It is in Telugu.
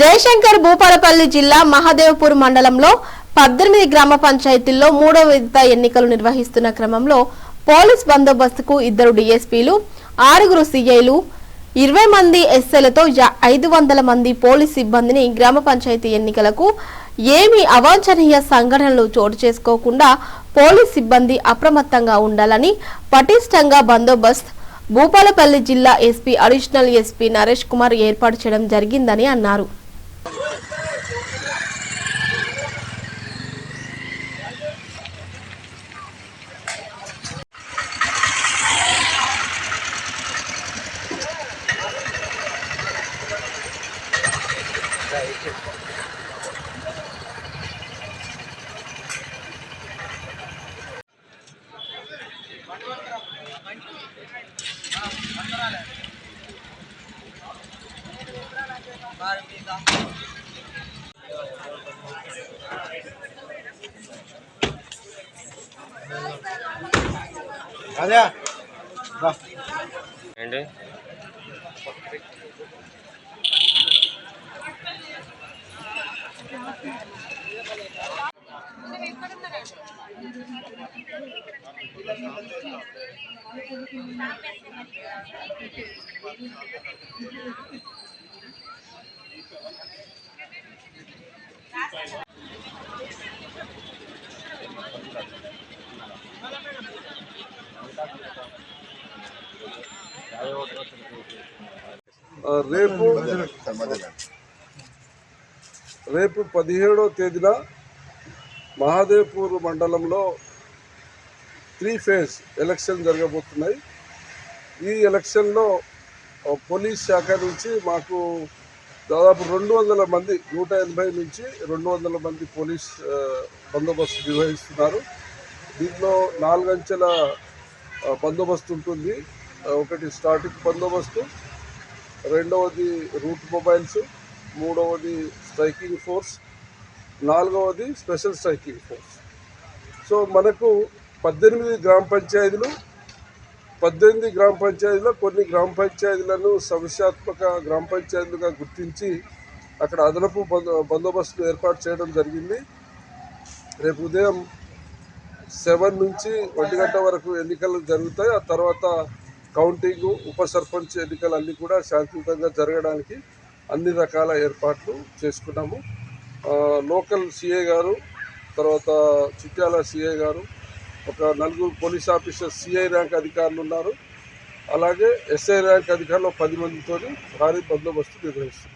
జయశంకర్ భూపాలపల్లి జిల్లా మహదేవ్పూర్ మండలంలో 18 గ్రామ పంచాయతీల్లో 3వ విడత ఎన్నికలు నిర్వహిస్తున్న క్రమంలో పోలీస్ బందోబస్తుకు 2 డీఎస్పీలు, 6 సీఐలు, 20 మంది ఎస్ఐలతో 500 మంది పోలీస్ సిబ్బందిని గ్రామ పంచాయతీ ఎన్నికలకు ఏమీ అవాంఛనీయ సంఘటనలు చోటు చేసుకోకుండా పోలీస్ సిబ్బంది అప్రమత్తంగా ఉండాలని పటిష్టంగా బందోబస్తు భూపాలపల్లి జిల్లా SP additional SP Naresh Kumar ఏర్పాటు చేయడం జరిగిందని అన్నారు. రేపు 17వ తేదీన మహదేవ్పూర్ మండలంలో 3 ఫేజ్ ఎలక్షన్ జరగబోతున్నాయి. ఈ ఎలక్షన్లో పోలీస్ శాఖ నుంచి మాకు దాదాపు 200 మంది 180 నుంచి 200 మంది పోలీస్ బందోబస్తు నిర్వహిస్తున్నారు. దీంట్లో 4 అంచెల బందోబస్తు ఉంటుంది. ఒకటి స్టాటిక్ బందోబస్తు, రెండవది రూట్ మొబైల్స్, మూడవది స్ట్రైకింగ్ ఫోర్స్, నాలుగవది స్పెషల్ స్ట్రైకింగ్ ఫోర్స్. సో మనకు 18 గ్రామ పంచాయతీలు, 18 గ్రామ పంచాయతీలో కొన్ని గ్రామ పంచాయతీలను సమస్యాత్మక గ్రామ పంచాయతీలుగా గుర్తించి అక్కడ అదనపు బందోబస్తు ఏర్పాటు చేయడం జరిగింది. రేపు ఉదయం 7 నుంచి 1 గంట వరకు ఎన్నికలు జరుగుతాయి. ఆ తర్వాత కౌంటింగ్, ఉప సర్పంచ్ ఎన్నికలు అన్నీ కూడా శాంతియుతంగా జరగడానికి అన్ని రకాల ఏర్పాట్లు చేసుకున్నాము. లోకల్ సిఐ గారు, తర్వాత చిట్యాల సిఐ గారు, ఒక 4 పోలీస్ ఆఫీసర్ సిఐ ర్యాంక్ అధికారులు ఉన్నారు. అలాగే ఎస్ఐ ర్యాంక్ అధికారులు 10 మందితో భారీ బందోబస్తు నిర్వహిస్తున్నారు.